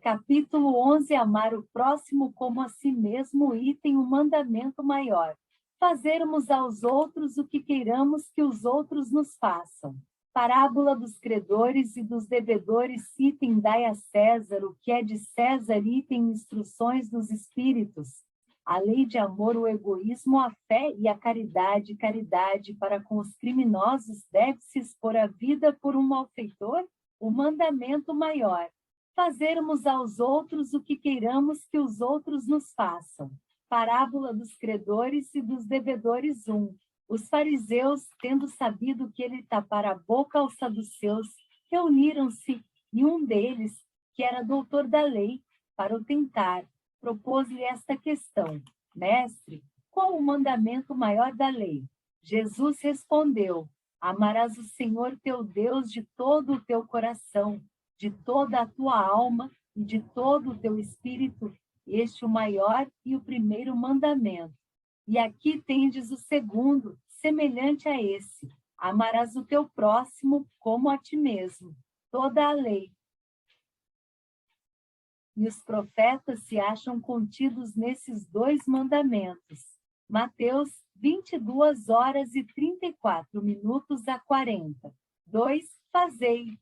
Capítulo 11, amar o próximo como a si mesmo, item o mandamento maior. Fazermos aos outros o que queiramos que os outros nos façam. Parábola dos credores e dos devedores, item dai a César o que é de César, item instruções dos espíritos. A lei de amor, o egoísmo, a fé e a caridade. Caridade para com os criminosos deve-se expor a vida por um malfeitor? O mandamento maior. Fazermos aos outros o que queiramos que os outros nos façam. Parábola dos credores e dos devedores 1. Os fariseus, tendo sabido que ele tapara a boca aos saduceus, reuniram-se, e um deles, que era doutor da lei, para o tentar, propôs-lhe esta questão: Mestre, qual o mandamento maior da lei? Jesus respondeu: Amarás o Senhor teu Deus de todo o teu coração, de toda a tua alma e de todo o teu espírito. Este o maior e o primeiro mandamento. E aqui tendes o segundo, semelhante a esse: amarás o teu próximo como a ti mesmo. Toda a lei e os profetas se acham contidos nesses dois mandamentos. Mateus 22h34 a 40. 2. Fazei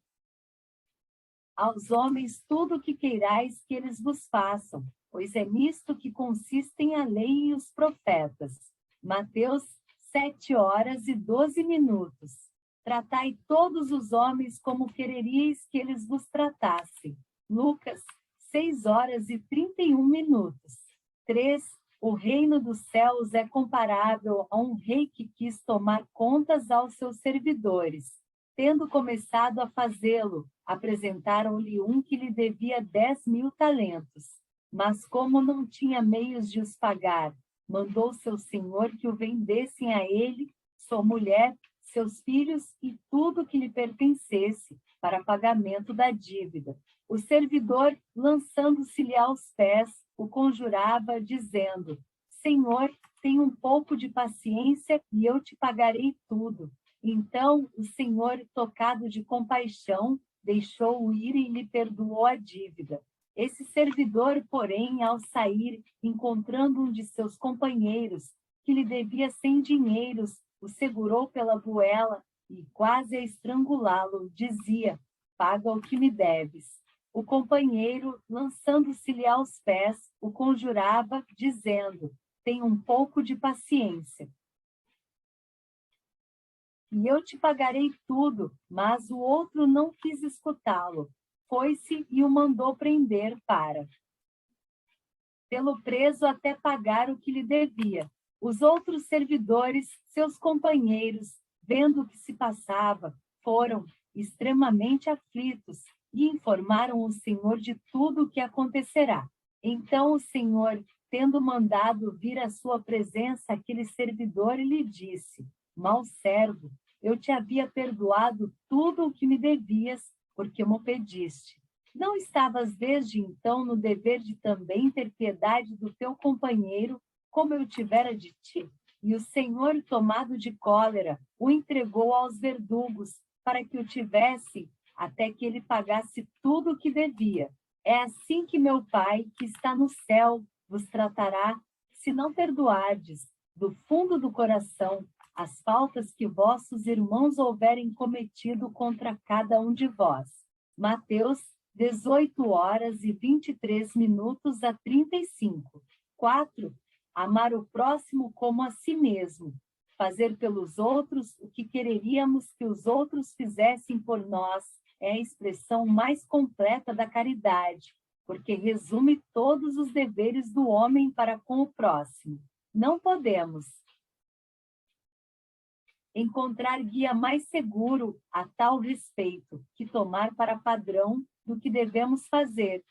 aos homens tudo o que queirais que eles vos façam, pois é nisto que consistem a lei e os profetas. Mateus 7h12. Tratai todos os homens como quereríeis que eles vos tratassem. Lucas 6h31. 3. O reino dos céus é comparável a um rei que quis tomar contas aos seus servidores. Tendo começado a fazê-lo, apresentaram-lhe um que lhe devia 10.000 talentos. Mas como não tinha meios de os pagar, mandou seu senhor que o vendessem a ele, sua mulher, seus filhos e tudo que lhe pertencesse, para pagamento da dívida. O servidor, lançando-se-lhe aos pés, o conjurava, dizendo: Senhor, tem um pouco de paciência e eu te pagarei tudo. Então o Senhor, tocado de compaixão, deixou-o ir e lhe perdoou a dívida. Esse servidor, porém, ao sair, encontrando um de seus companheiros, que lhe devia 100 dinheiros, o segurou pela goela e, quase a estrangulá-lo, dizia: paga o que me deves. O companheiro, lançando-se-lhe aos pés, o conjurava, dizendo: tem um pouco de paciência e eu te pagarei tudo. Mas o outro não quis escutá-lo. Foi-se e o mandou prender para tê-lo preso até pagar o que lhe devia. Os outros servidores, seus companheiros, vendo o que se passava, foram extremamente aflitos e informaram o Senhor de tudo o que acontecerá. Então o Senhor, tendo mandado vir à sua presença aquele servidor, lhe disse: mau servo, eu te havia perdoado tudo o que me devias, porque me pediste. Não estavas desde então no dever de também ter piedade do teu companheiro, como eu tivera de ti? E o Senhor, tomado de cólera, o entregou aos verdugos, para que o tivesse até que ele pagasse tudo o que devia. É assim que meu Pai, que está no céu, vos tratará, se não perdoardes do fundo do coração as faltas que vossos irmãos houverem cometido contra cada um de vós. Mateus 18h23 a 35. 4. Amar o próximo como a si mesmo. Fazer pelos outros o que quereríamos que os outros fizessem por nós é a expressão mais completa da caridade, porque resume todos os deveres do homem para com o próximo. Não podemos encontrar guia mais seguro a tal respeito que tomar para padrão do que devemos fazer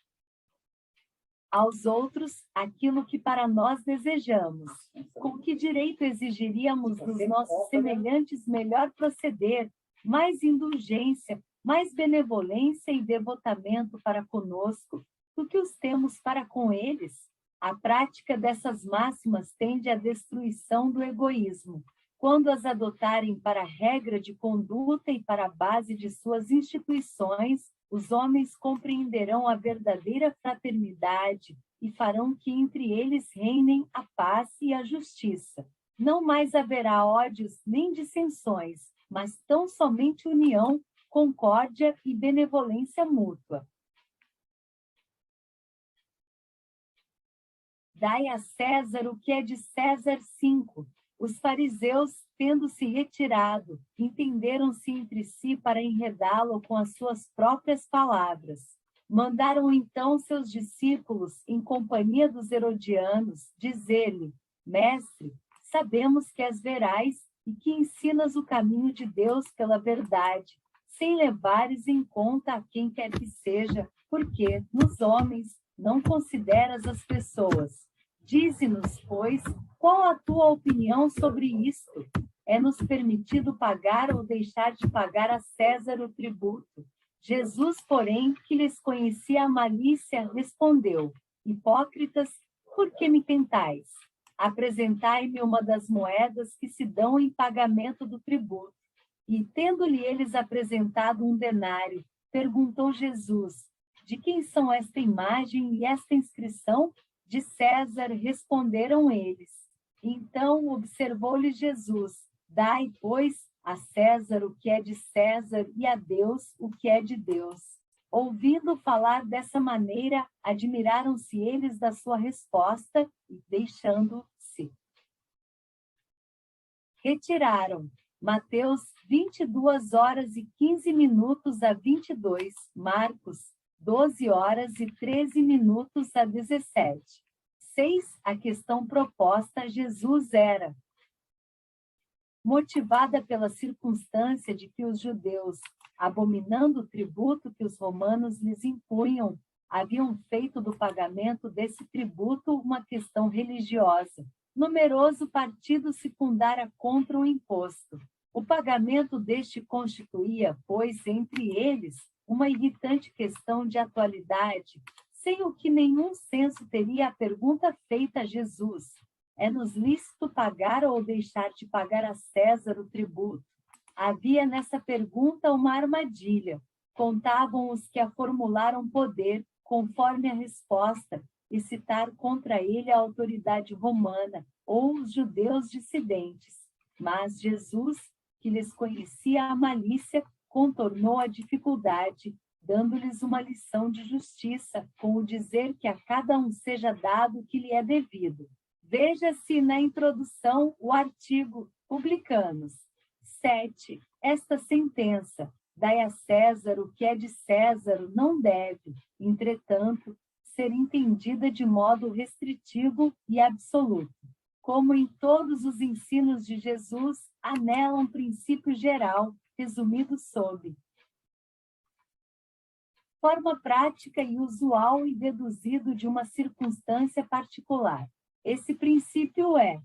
aos outros aquilo que para nós desejamos. Com que direito exigiríamos dos nossos semelhantes melhor proceder, mais indulgência, mais benevolência e devotamento para conosco do que os temos para com eles? A prática dessas máximas tende à destruição do egoísmo. Quando as adotarem para regra de conduta e para a base de suas instituições, os homens compreenderão a verdadeira fraternidade e farão que entre eles reinem a paz e a justiça. Não mais haverá ódios nem dissensões, mas tão somente união, concórdia e benevolência mútua. Dai a César o que é de César. 5. Os fariseus, tendo se retirado, entenderam-se entre si para enredá-lo com as suas próprias palavras. Mandaram então seus discípulos, em companhia dos herodianos, dizer-lhe: Mestre, sabemos que és veraz e que ensinas o caminho de Deus pela verdade, sem levares em conta a quem quer que seja, porque, nos homens, não consideras as pessoas. Dize-nos, pois, qual a tua opinião sobre isto? É-nos permitido pagar ou deixar de pagar a César o tributo? Jesus, porém, que lhes conhecia a malícia, respondeu: Hipócritas, por que me tentais? Apresentai-me uma das moedas que se dão em pagamento do tributo. E, tendo-lhe eles apresentado um denário, perguntou Jesus: De quem são esta imagem e esta inscrição? De César, responderam eles. Então observou-lhe Jesus: Dai, pois, a César o que é de César e a Deus o que é de Deus. Ouvindo falar dessa maneira, admiraram-se eles da sua resposta e, deixando-se, retiraram. Mateus 22h15 a 22, Marcos 12h13 a 17. 6. A questão proposta a Jesus era motivada pela circunstância de que os judeus, abominando o tributo que os romanos lhes impunham, haviam feito do pagamento desse tributo uma questão religiosa. Numeroso partido secundara contra o imposto. O pagamento deste constituía, pois, entre eles, uma irritante questão de atualidade, sem o que nenhum senso teria a pergunta feita a Jesus: é-nos lícito pagar ou deixar de pagar a César o tributo? Havia nessa pergunta uma armadilha. Contavam os que a formularam poder, conforme a resposta, excitar contra ele a autoridade romana ou os judeus dissidentes. Mas Jesus, que lhes conhecia a malícia, contornou a dificuldade, dando-lhes uma lição de justiça, com o dizer que a cada um seja dado o que lhe é devido. Veja-se na introdução o artigo Publicanos. 7. Esta sentença, dai a César o que é de César, não deve, entretanto, ser entendida de modo restritivo e absoluto. Como em todos os ensinos de Jesus, anela um princípio geral, resumido sob forma prática e usual e deduzido de uma circunstância particular. Esse princípio é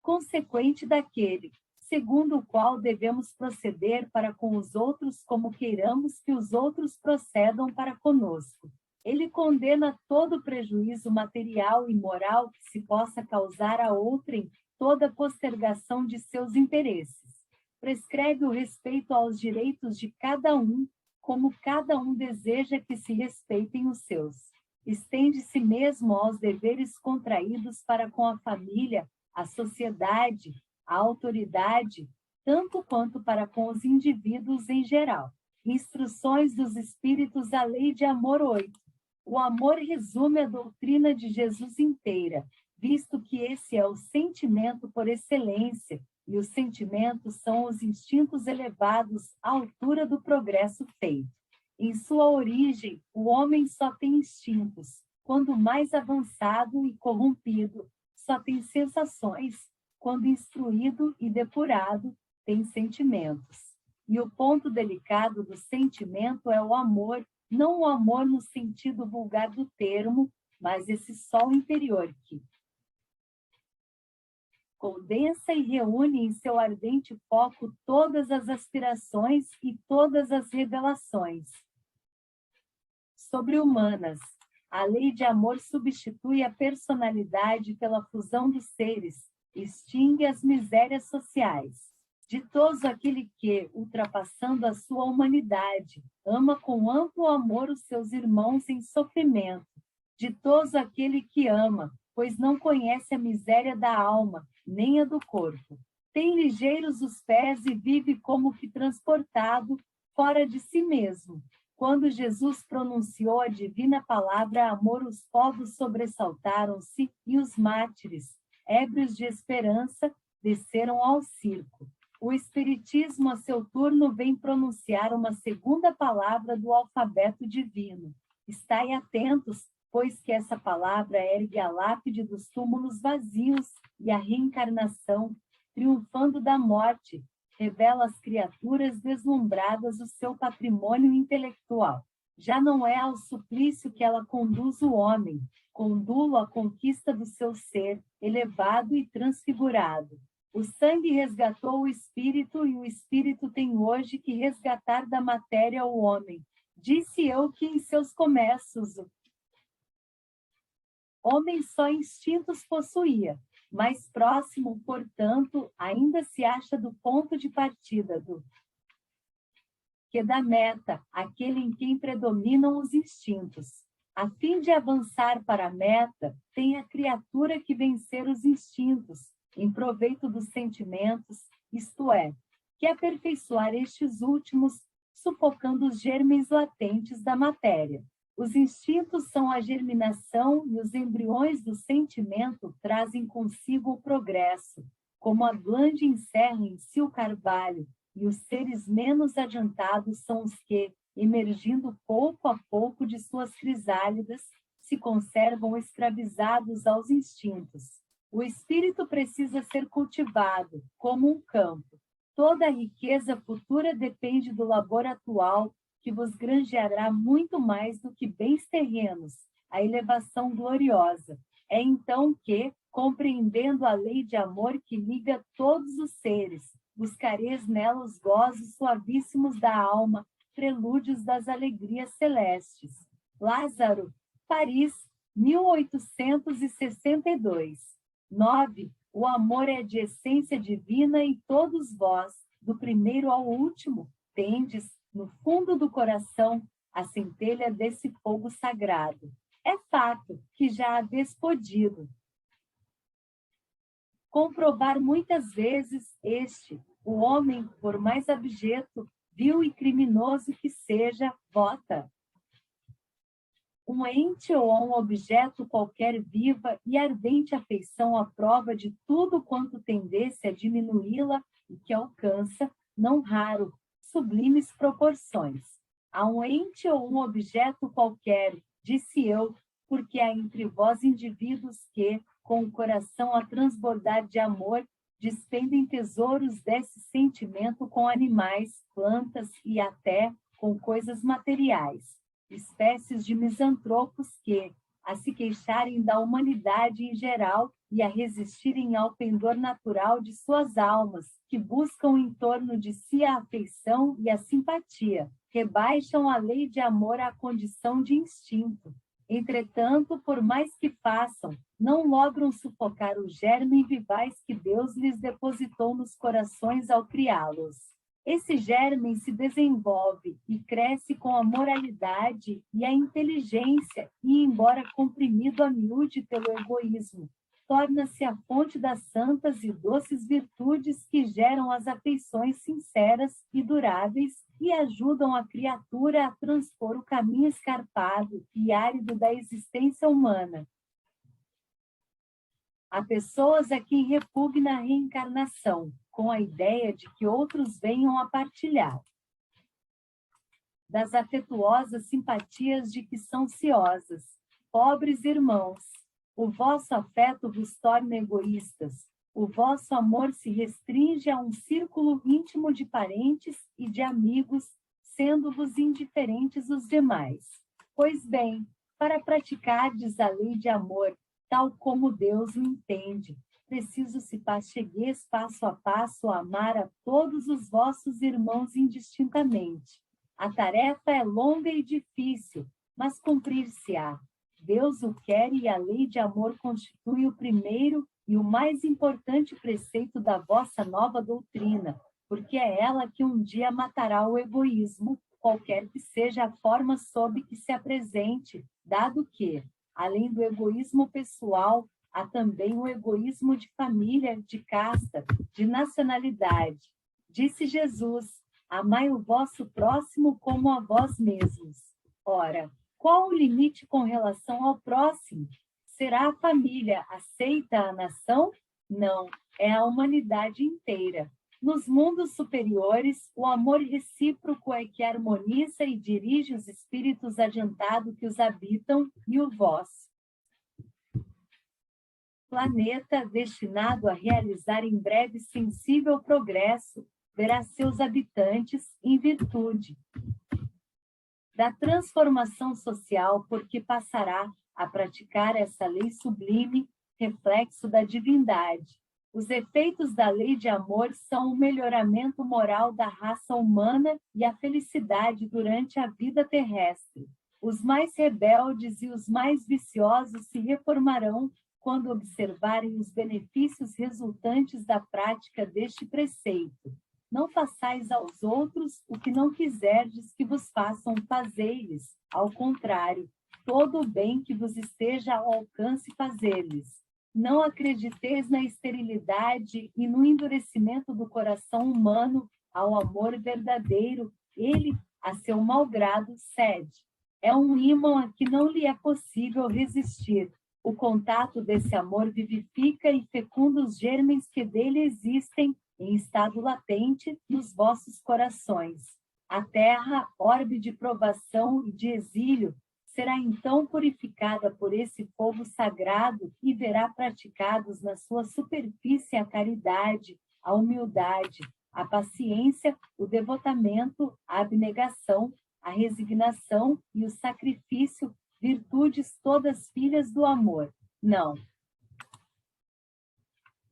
consequente daquele, segundo o qual devemos proceder para com os outros como queiramos que os outros procedam para conosco. Ele condena todo prejuízo material e moral que se possa causar a outrem toda postergação de seus interesses. Prescreve o respeito aos direitos de cada um, como cada um deseja que se respeitem os seus. Estende-se mesmo aos deveres contraídos para com a família, a sociedade, a autoridade, tanto quanto para com os indivíduos em geral. Instruções dos Espíritos à Lei de Amor 8. O amor resume a doutrina de Jesus inteira, visto que esse é o sentimento por excelência, e os sentimentos são os instintos elevados à altura do progresso feito. Em sua origem, o homem só tem instintos. Quando mais avançado e corrompido, só tem sensações. Quando instruído e depurado, tem sentimentos. E o ponto delicado do sentimento é o amor, não o amor no sentido vulgar do termo, mas esse sol interior que condensa e reúne em seu ardente foco todas as aspirações e todas as revelações sobre-humanas. A lei de amor substitui a personalidade pela fusão dos seres, extingue as misérias sociais. Ditoso aquele que, ultrapassando a sua humanidade, ama com amplo amor os seus irmãos em sofrimento. Ditoso aquele que ama, pois não conhece a miséria da alma, nem a do corpo. Tem ligeiros os pés e vive como que transportado fora de si mesmo. Quando Jesus pronunciou a divina palavra amor, os povos sobressaltaram-se e os mártires, ébrios de esperança, desceram ao circo. O Espiritismo, a seu turno, vem pronunciar uma segunda palavra do alfabeto divino. Estai atentos, pois que essa palavra ergue a lápide dos túmulos vazios e a reencarnação, triunfando da morte, revela às criaturas deslumbradas o seu patrimônio intelectual. Já não é ao suplício que ela conduz o homem, condulo à conquista do seu ser, elevado e transfigurado. O sangue resgatou o espírito e o espírito tem hoje que resgatar da matéria o homem. Disse eu que em seus comércios homem só instintos possuía, mais próximo, portanto, ainda se acha do ponto de partida que da meta, aquele em quem predominam os instintos. A fim de avançar para a meta, tem a criatura que vencer os instintos, em proveito dos sentimentos, isto é, que aperfeiçoar estes últimos, sufocando os germes latentes da matéria. Os instintos são a germinação e os embriões do sentimento trazem consigo o progresso, como a glande encerra em si o carvalho, e os seres menos adiantados são os que, emergindo pouco a pouco de suas crisálidas, se conservam escravizados aos instintos. O espírito precisa ser cultivado, como um campo. Toda a riqueza futura depende do labor atual, que vos granjeará muito mais do que bens terrenos, a elevação gloriosa. É então que, compreendendo a lei de amor que liga todos os seres, buscareis nela os gozos suavíssimos da alma, prelúdios das alegrias celestes. Lázaro, Paris, 1862. 9. O amor é de essência divina e todos vós, do primeiro ao último, tendes, no fundo do coração, a centelha desse fogo sagrado. É fato que já haveis podido comprovar muitas vezes o homem, por mais abjeto, vil e criminoso que seja, vota. Um ente ou um objeto qualquer viva e ardente afeição à prova de tudo quanto tendesse a diminuí-la e que alcança, não raro, sublimes proporções. A um ente ou um objeto qualquer, disse eu, porque há entre vós indivíduos que, com o coração a transbordar de amor, despendem tesouros desse sentimento com animais, plantas e até com coisas materiais. Espécies de misantropos que, a se queixarem da humanidade em geral e a resistirem ao pendor natural de suas almas, que buscam em torno de si a afeição e a simpatia, rebaixam a lei de amor à condição de instinto. Entretanto, por mais que façam, não logram sufocar o germe vivaz que Deus lhes depositou nos corações ao criá-los. Esse germe se desenvolve e cresce com a moralidade e a inteligência e, embora comprimido a miúde pelo egoísmo, torna-se a fonte das santas e doces virtudes que geram as afeições sinceras e duráveis e ajudam a criatura a transpor o caminho escarpado e árido da existência humana. Há pessoas a quem repugna a reencarnação, com a ideia de que outros venham a partilhar das afetuosas simpatias de que são ciosas. Pobres irmãos, o vosso afeto vos torna egoístas, o vosso amor se restringe a um círculo íntimo de parentes e de amigos, sendo-vos indiferentes os demais. Pois bem, para praticardes a lei de amor, tal como Deus o entende, preciso se chegueis passo a passo a amar a todos os vossos irmãos indistintamente. A tarefa é longa e difícil, mas cumprir-se-á. Deus o quer e a lei de amor constitui o primeiro e o mais importante preceito da vossa nova doutrina, porque é ela que um dia matará o egoísmo, qualquer que seja a forma sob que se apresente, dado que, além do egoísmo pessoal, há também o egoísmo de família, de casta, de nacionalidade. Disse Jesus: amai o vosso próximo como a vós mesmos. Ora, qual o limite com relação ao próximo? Será a família aceita a nação? Não, é a humanidade inteira. Nos mundos superiores, o amor recíproco é que harmoniza e dirige os espíritos adiantados que os habitam e o vosso planeta, destinado a realizar em breve sensível progresso, verá seus habitantes em virtude da transformação social, porque passará a praticar essa lei sublime, reflexo da divindade. Os efeitos da lei de amor são o melhoramento moral da raça humana e a felicidade durante a vida terrestre. Os mais rebeldes e os mais viciosos se reformarão quando observarem os benefícios resultantes da prática deste preceito. Não façais aos outros o que não quiserdes que vos façam, fazei-lhes. Ao contrário, todo o bem que vos esteja ao alcance, fazer-lhes. Não acrediteis na esterilidade e no endurecimento do coração humano ao amor verdadeiro. Ele, a seu malgrado, cede. É um ímã a que não lhe é possível resistir. O contato desse amor vivifica e fecunda os germens que dele existem em estado latente nos vossos corações. A terra, orbe de provação e de exílio, será então purificada por esse fogo sagrado e verá praticados na sua superfície a caridade, a humildade, a paciência, o devotamento, a abnegação, a resignação e o sacrifício, virtudes todas filhas do amor. Não.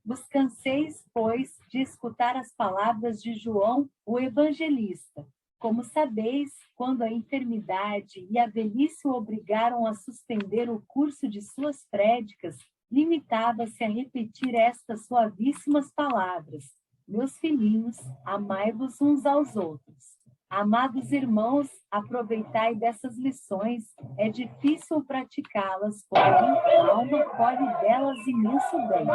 Vos canseis, pois, de escutar as palavras de João, o evangelista. Como sabeis, quando a enfermidade e a velhice o obrigaram a suspender o curso de suas prédicas, limitava-se a repetir estas suavíssimas palavras: meus filhinhos, amai-vos uns aos outros. Amados irmãos, aproveitai dessas lições, é difícil praticá-las, porém a alma colhe delas imenso bem.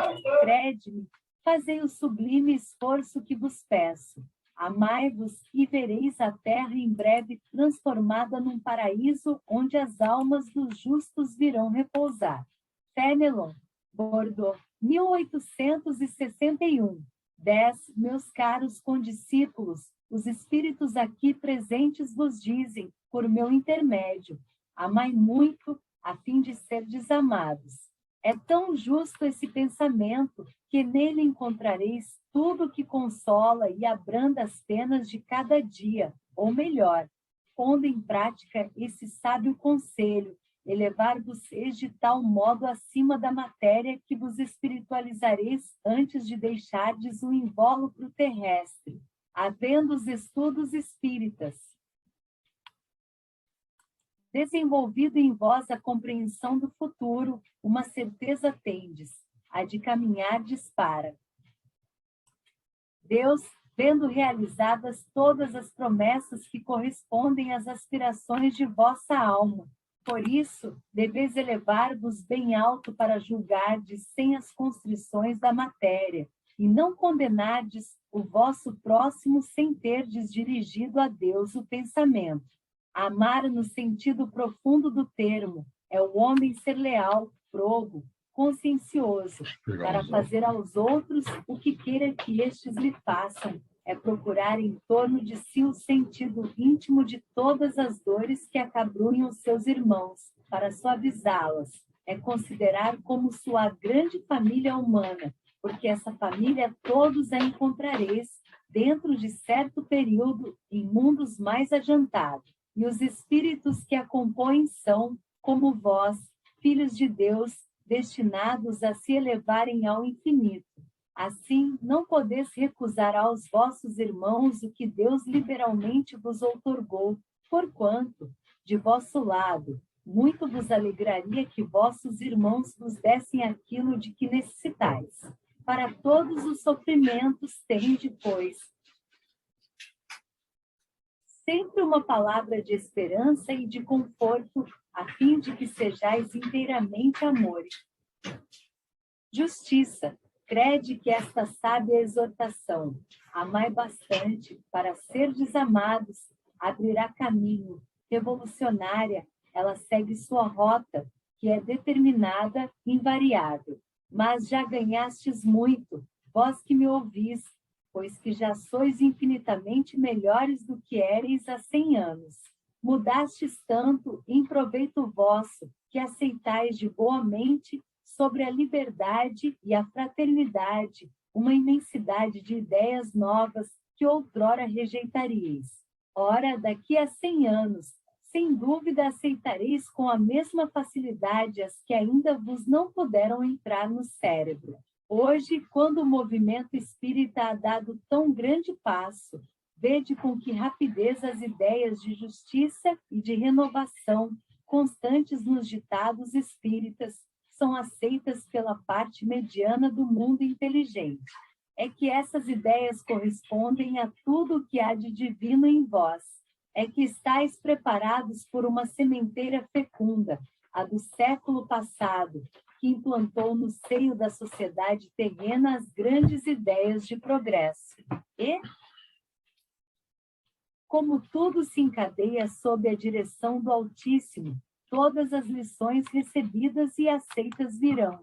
Crede-me, fazei o sublime esforço que vos peço. Amai-vos e vereis a terra em breve transformada num paraíso onde as almas dos justos virão repousar. Fénelon, Bordeaux, 1861. 10. Meus caros condiscípulos, os espíritos aqui presentes vos dizem, por meu intermédio, amai muito a fim de ser desamados. É tão justo esse pensamento que nele encontrareis tudo que consola e abranda as penas de cada dia, ou melhor, pondo em prática esse sábio conselho, elevar-vos-eis de tal modo acima da matéria que vos espiritualizareis antes de deixardes o invólucro terrestre, havendo os estudos espíritas desenvolvido em vós a compreensão do futuro, uma certeza tendes, a de caminhardes para Deus, vendo realizadas todas as promessas que correspondem às aspirações de vossa alma. Por isso, deveis elevar-vos bem alto para julgardes sem as constrições da matéria, e não condenardes o vosso próximo sem terdes dirigido a Deus o pensamento. Amar no sentido profundo do termo é o homem ser leal, probo, consciencioso, para fazer aos outros o que queira que estes lhe façam. É procurar em torno de si o sentido íntimo de todas as dores que acabrunham os seus irmãos, para suavizá-las. É considerar como sua grande família humana, porque essa família todos a encontrareis dentro de certo período em mundos mais adiantados. E os espíritos que a compõem são, como vós, filhos de Deus, destinados a se elevarem ao infinito. Assim, não podeis recusar aos vossos irmãos o que Deus liberalmente vos outorgou, porquanto, de vosso lado, Muito vos alegraria que vossos irmãos vos dessem aquilo de que necessitais. Para todos os sofrimentos tende, pois, sempre uma palavra de esperança e de conforto, a fim de que sejais inteiramente amor. Justiça, crede que esta sábia exortação, amai bastante para serdes amados, abrirá caminho. Revolucionária, ela segue sua rota, que é determinada, invariável. Mas já ganhastes muito, vós que me ouvis, pois que já sois infinitamente melhores do que éreis há 100 anos. Mudastes tanto em proveito vosso, que aceitais de boa mente sobre a liberdade e a fraternidade, uma imensidade de ideias novas que outrora rejeitaríeis. Ora, daqui a 100 anos, sem dúvida aceitareis com a mesma facilidade as que ainda vos não puderam entrar no cérebro. Hoje, quando o movimento espírita ha dado tão grande passo, vede com que rapidez as ideias de justiça e de renovação, constantes nos ditados espíritas, são aceitas pela parte mediana do mundo inteligente. É que essas ideias correspondem a tudo o que há de divino em vós. É que estáis preparados por uma sementeira fecunda, a do século passado, que implantou no seio da sociedade terrena as grandes ideias de progresso. E, como tudo se encadeia sob a direção do Altíssimo, todas as lições recebidas e aceitas virão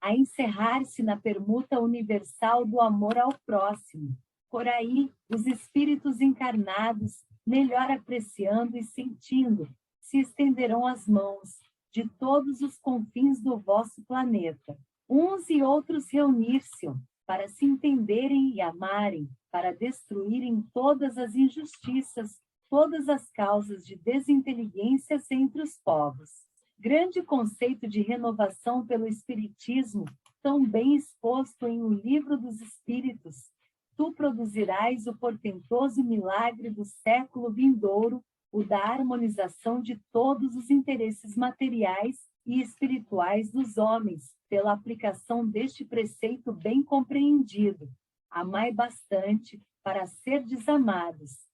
a encerrar-se na permuta universal do amor ao próximo. Por aí, os espíritos encarnados, melhor apreciando e sentindo, se estenderão as mãos de todos os confins do vosso planeta. Uns e outros reunir-se para se entenderem e amarem, para destruírem todas as injustiças, todas as causas de desinteligências entre os povos. Grande conceito de renovação pelo Espiritismo, tão bem exposto em O Livro dos Espíritos. Tu produzirás o portentoso milagre do século vindouro, o da harmonização de todos os interesses materiais e espirituais dos homens, pela aplicação deste preceito bem compreendido. Amai bastante para serdes amados.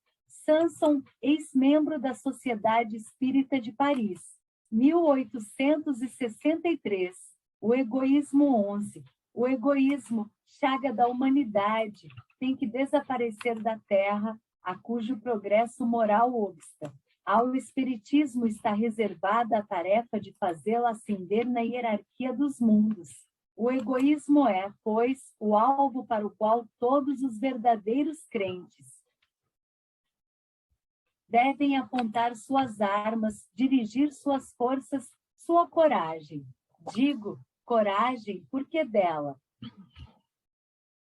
Sanson, ex-membro da Sociedade Espírita de Paris, 1863. O egoísmo 11. O egoísmo, chaga da humanidade, tem que desaparecer da Terra, a cujo progresso moral obsta. Ao Espiritismo está reservada a tarefa de fazê-la ascender na hierarquia dos mundos. O egoísmo é, pois, o alvo para o qual todos os verdadeiros crentes devem apontar suas armas, dirigir suas forças, sua coragem. Digo coragem porque dela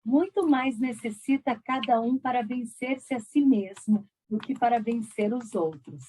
muito mais necessita cada um para vencer-se a si mesmo do que para vencer os outros.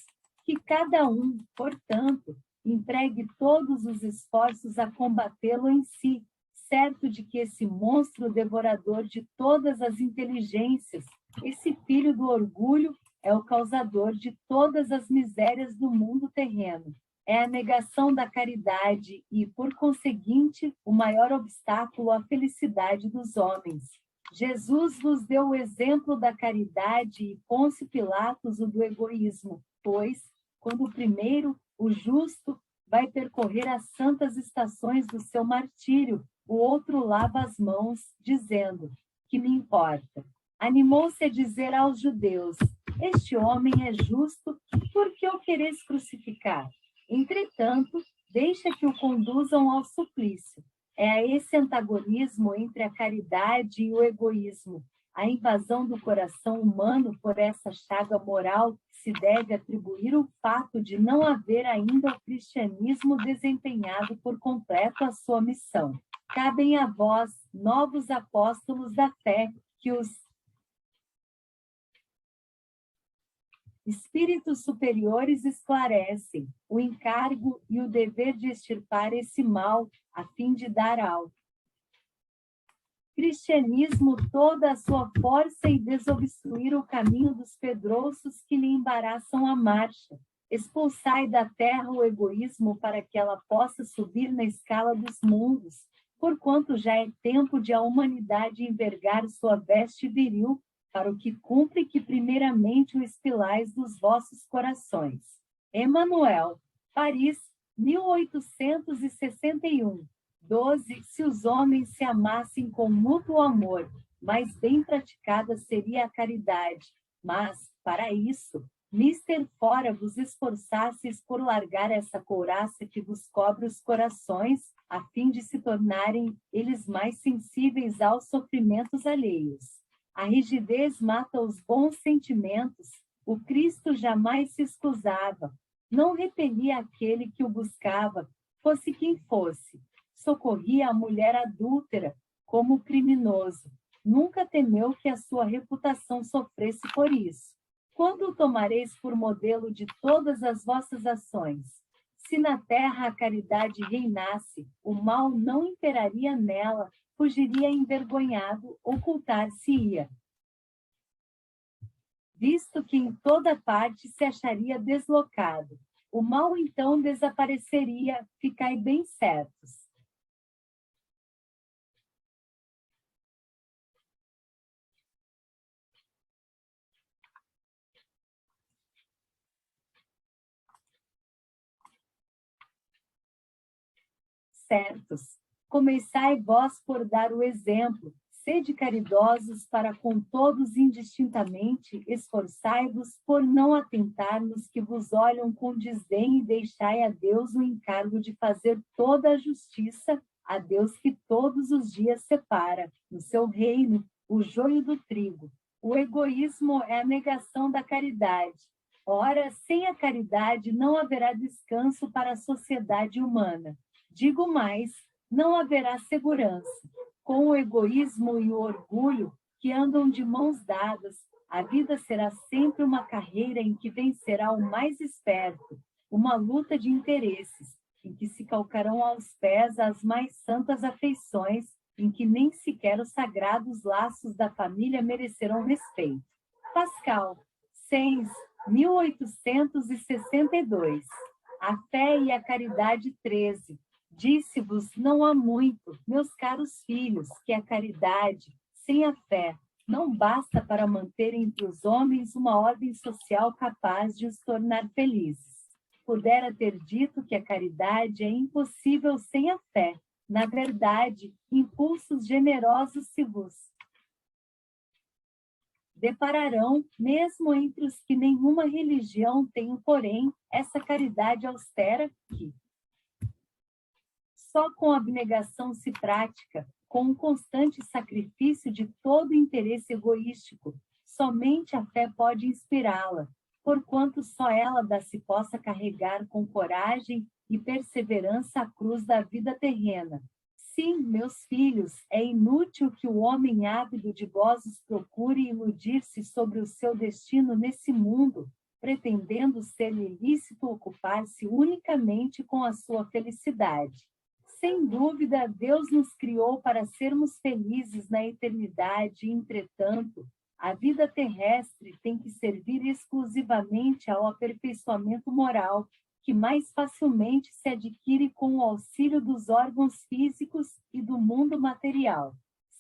Que cada um, portanto, empregue todos os esforços a combatê-lo em si, certo de que esse monstro devorador de todas as inteligências, esse filho do orgulho, é o causador de todas as misérias do mundo terreno. É a negação da caridade e, por conseguinte, o maior obstáculo à felicidade dos homens. Jesus nos deu o exemplo da caridade e Pôncio Pilatos o do egoísmo, pois, quando o primeiro, o justo, vai percorrer as santas estações do seu martírio, o outro lava as mãos, dizendo: que me importa? Animou-se a dizer aos judeus: este homem é justo, por que o quereis crucificar? Entretanto, deixa que o conduzam ao suplício. É a esse antagonismo entre a caridade e o egoísmo, a invasão do coração humano por essa chaga moral que se deve atribuir o fato de não haver ainda o cristianismo desempenhado por completo a sua missão. Cabem a vós, novos apóstolos da fé, que os espíritos superiores esclarecem o encargo e o dever de extirpar esse mal, a fim de dar ao cristianismo toda a sua força e desobstruir o caminho dos pedrouços que lhe embaraçam a marcha. Expulsai da terra o egoísmo para que ela possa subir na escala dos mundos, porquanto já é tempo de a humanidade envergar sua veste viril, para o que cumpre que primeiramente o espilais dos vossos corações. Emanuel, Paris, 1861. 12. Se os homens se amassem com mútuo amor, mais bem praticada seria a caridade. Mas, para isso, mister fora vos esforçasseis por largar essa couraça que vos cobre os corações, a fim de se tornarem eles mais sensíveis aos sofrimentos alheios. A rigidez mata os bons sentimentos. O Cristo jamais se excusava. Não repelia aquele que o buscava, fosse quem fosse. Socorria a mulher adúltera como o criminoso. Nunca temeu que a sua reputação sofresse por isso. Quando o tomareis por modelo de todas as vossas ações? Se na terra a caridade reinasse, o mal não imperaria nela, fugiria envergonhado, ocultar-se-ia. Visto que em toda parte se acharia deslocado, o mal então desapareceria, ficai bem certos. Certos. Começai vós por dar o exemplo, sede caridosos para com todos indistintamente, esforçai-vos por não atentar nos que vos olham com desdém e deixai a Deus o encargo de fazer toda a justiça, a Deus que todos os dias separa, no seu reino, o joio do trigo. O egoísmo é a negação da caridade. Ora, sem a caridade não haverá descanso para a sociedade humana. Digo mais, não haverá segurança. Com o egoísmo e o orgulho, que andam de mãos dadas, a vida será sempre uma carreira em que vencerá o mais esperto, uma luta de interesses, em que se calcarão aos pés as mais santas afeições, em que nem sequer os sagrados laços da família merecerão respeito. Pascal, 6, 1862. A fé e a caridade, 13. Disse-vos não há muito, meus caros filhos, que a caridade, sem a fé, não basta para manter entre os homens uma ordem social capaz de os tornar felizes. Pudera ter dito que a caridade é impossível sem a fé. Na verdade, impulsos generosos se vos depararão, mesmo entre os que nenhuma religião tem, porém, essa caridade austera que só com abnegação se pratica, com um constante sacrifício de todo interesse egoístico. Somente a fé pode inspirá-la, porquanto só ela se possa carregar com coragem e perseverança a cruz da vida terrena. Sim, meus filhos, é inútil que o homem ávido de gozos procure iludir-se sobre o seu destino nesse mundo, pretendendo ser ilícito ocupar-se unicamente com a sua felicidade. Sem dúvida, Deus nos criou para sermos felizes na eternidade, entretanto, a vida terrestre tem que servir exclusivamente ao aperfeiçoamento moral, que mais facilmente se adquire com o auxílio dos órgãos físicos e do mundo material.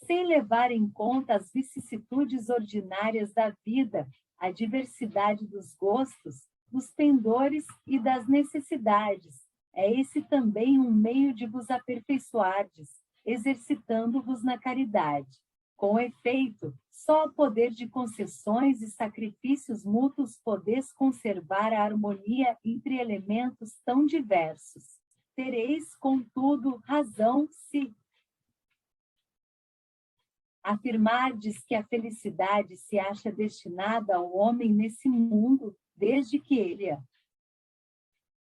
Sem levar em conta as vicissitudes ordinárias da vida, a diversidade dos gostos, dos pendores e das necessidades, é esse também um meio de vos aperfeiçoardes, exercitando-vos na caridade. Com efeito, só o poder de concessões e sacrifícios mútuos podeis conservar a harmonia entre elementos tão diversos. Tereis, contudo, razão se afirmardes que a felicidade se acha destinada ao homem nesse mundo, desde que ele a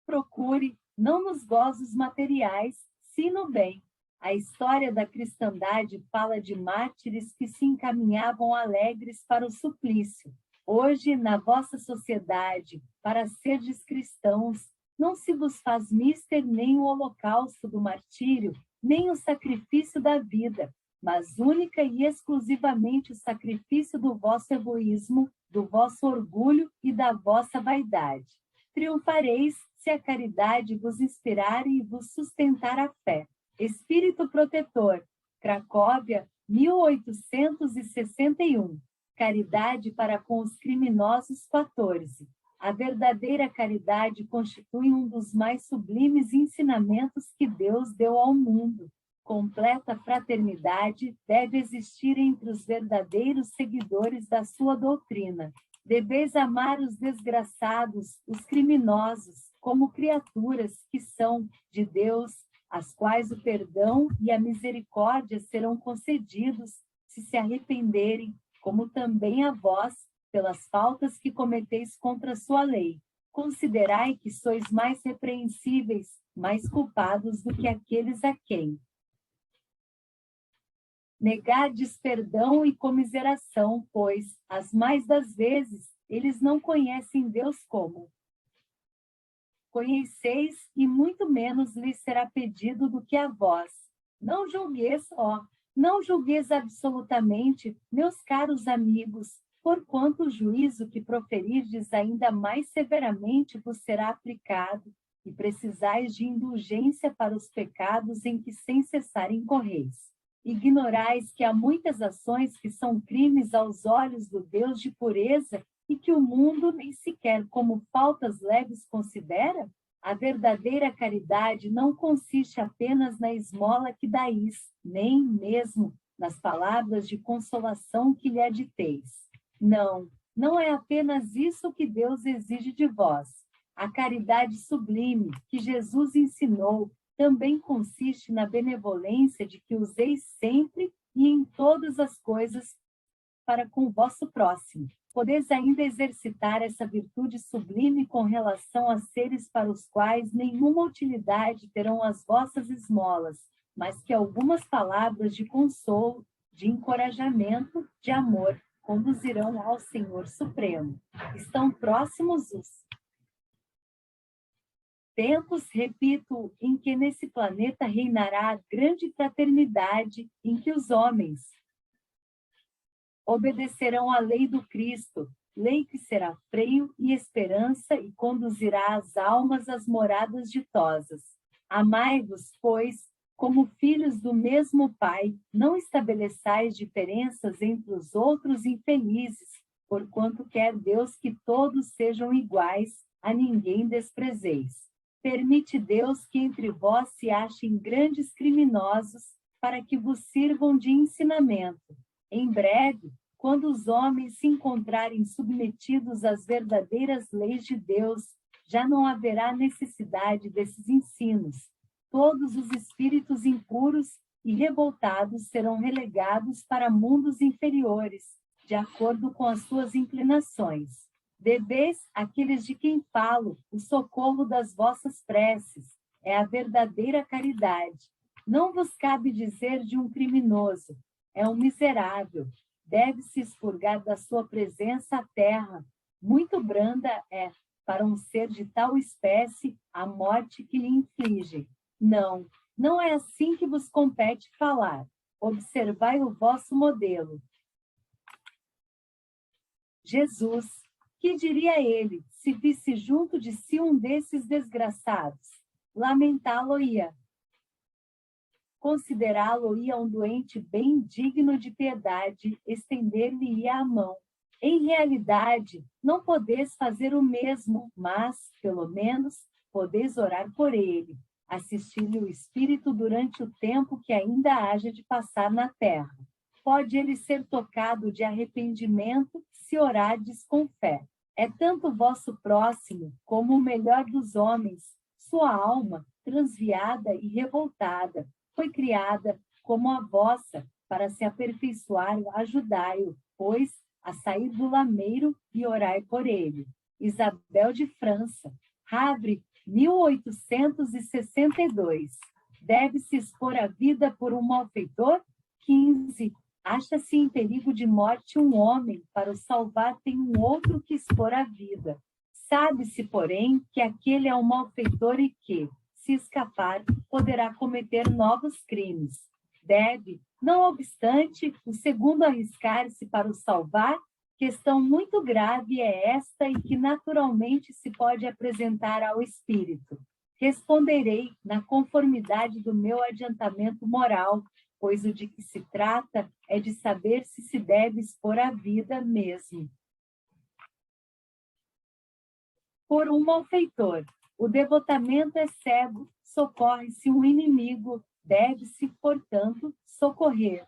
procure, não nos gozos materiais, sim no bem. A história da cristandade fala de mártires que se encaminhavam alegres para o suplício. Hoje, na vossa sociedade, para serdes cristãos, não se vos faz mister nem o holocausto do martírio, nem o sacrifício da vida, mas única e exclusivamente o sacrifício do vosso egoísmo, do vosso orgulho e da vossa vaidade. Triunfareis se a caridade vos inspirar e vos sustentar a fé. Espírito protetor, Cracóvia, 1861. Caridade para com os criminosos, 14. A verdadeira caridade constitui um dos mais sublimes ensinamentos que Deus deu ao mundo. Completa fraternidade deve existir entre os verdadeiros seguidores da sua doutrina. Deveis amar os desgraçados, os criminosos, como criaturas que são de Deus, às quais o perdão e a misericórdia serão concedidos se arrependerem, como também a vós, pelas faltas que cometeis contra a sua lei. Considerai que sois mais repreensíveis, mais culpados do que aqueles a quem negardes perdão e comiseração, pois, as mais das vezes, eles não conhecem Deus como conheceis, e muito menos lhes será pedido do que a vós. Não julgueis, não julgueis absolutamente, meus caros amigos, porquanto o juízo que proferirdes ainda mais severamente vos será aplicado, e precisais de indulgência para os pecados em que sem cessar incorreis. Ignorais que há muitas ações que são crimes aos olhos do Deus de pureza e que o mundo nem sequer como faltas leves considera? A verdadeira caridade não consiste apenas na esmola que dais, nem mesmo nas palavras de consolação que lhe aditeis. Não, não é apenas isso que Deus exige de vós. A caridade sublime que Jesus ensinou também consiste na benevolência de que useis sempre e em todas as coisas para com o vosso próximo. Podeis ainda exercitar essa virtude sublime com relação a seres para os quais nenhuma utilidade terão as vossas esmolas, mas que algumas palavras de consolo, de encorajamento, de amor, conduzirão ao Senhor Supremo. Estão próximos os tempos, repito, em que nesse planeta reinará a grande fraternidade, em que os homens obedecerão à lei do Cristo, lei que será freio e esperança e conduzirá as almas às moradas ditosas. Amai-vos, pois, como filhos do mesmo Pai, não estabeleçais diferenças entre os outros infelizes, porquanto quer Deus que todos sejam iguais, a ninguém desprezeis. Permite Deus que entre vós se achem grandes criminosos, para que vos sirvam de ensinamento. Em breve, quando os homens se encontrarem submetidos às verdadeiras leis de Deus, já não haverá necessidade desses ensinos. Todos os espíritos impuros e revoltados serão relegados para mundos inferiores, de acordo com as suas inclinações. Deveis, aqueles de quem falo, o socorro das vossas preces, é a verdadeira caridade. Não vos cabe dizer de um criminoso, é um miserável, deve-se expurgar da sua presença a terra. Muito branda é, para um ser de tal espécie, a morte que lhe inflige. Não, não é assim que vos compete falar. Observai o vosso modelo. Jesus, que diria ele, se visse junto de si um desses desgraçados? Lamentá-lo-ia. Considerá-lo-ia um doente bem digno de piedade, estender-lhe-ia a mão. Em realidade, não podeis fazer o mesmo, mas, pelo menos, podeis orar por ele, assistir-lhe o espírito durante o tempo que ainda haja de passar na terra. Pode ele ser tocado de arrependimento se orardes com fé. É tanto o vosso próximo como o melhor dos homens, sua alma, transviada e revoltada, foi criada como a vossa, para se aperfeiçoar, ajudai-o, pois, a sair do lameiro e orai por ele. Isabel de França, Havre, 1862. Deve-se expor a vida por um malfeitor? 15. Acha-se em perigo de morte um homem, para o salvar tem um outro que expor a vida. Sabe-se, porém, que aquele é um malfeitor e que, se escapar, poderá cometer novos crimes. Deve, não obstante, o segundo arriscar-se para o salvar, Questão muito grave é esta e que naturalmente se pode apresentar ao espírito. Responderei na conformidade do meu adiantamento moral, pois o de que se trata é de saber se se deve expor a vida mesmo. Por um malfeitor, o devotamento é cego, socorre-se um inimigo, deve-se, portanto, socorrer.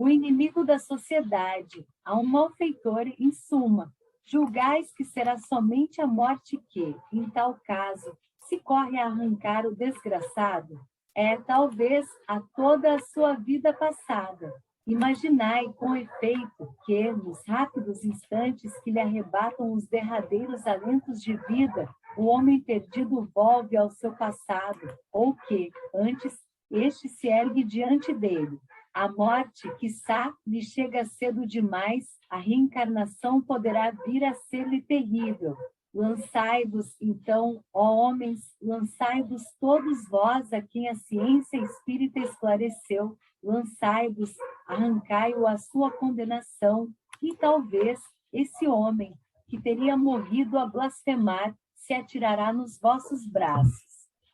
O inimigo da sociedade, a um malfeitor, em suma, julgais que será somente a morte que, em tal caso, se corre a arrancar o desgraçado, é talvez a toda a sua vida passada. Imaginai, com efeito, que, nos rápidos instantes que lhe arrebatam os derradeiros alentos de vida, o homem perdido volve ao seu passado, ou que, antes, este se ergue diante dele. A morte, quiçá, lhe chega cedo demais, a reencarnação poderá vir a ser-lhe terrível. Lançai-vos, então, ó homens, lançai-vos todos vós a quem a ciência espírita esclareceu, lançai-vos, arrancai-o a sua condenação, e talvez esse homem, que teria morrido a blasfemar, se atirará nos vossos braços.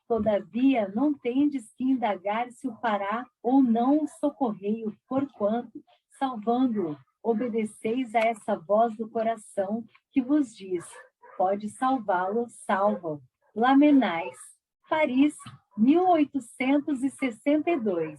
Todavia, não tendes que indagar se o fará ou não o socorreio, porquanto, salvando-o, obedeceis a essa voz do coração que vos diz: pode salvá-lo, salva-o. Lamenais. Paris, 1862.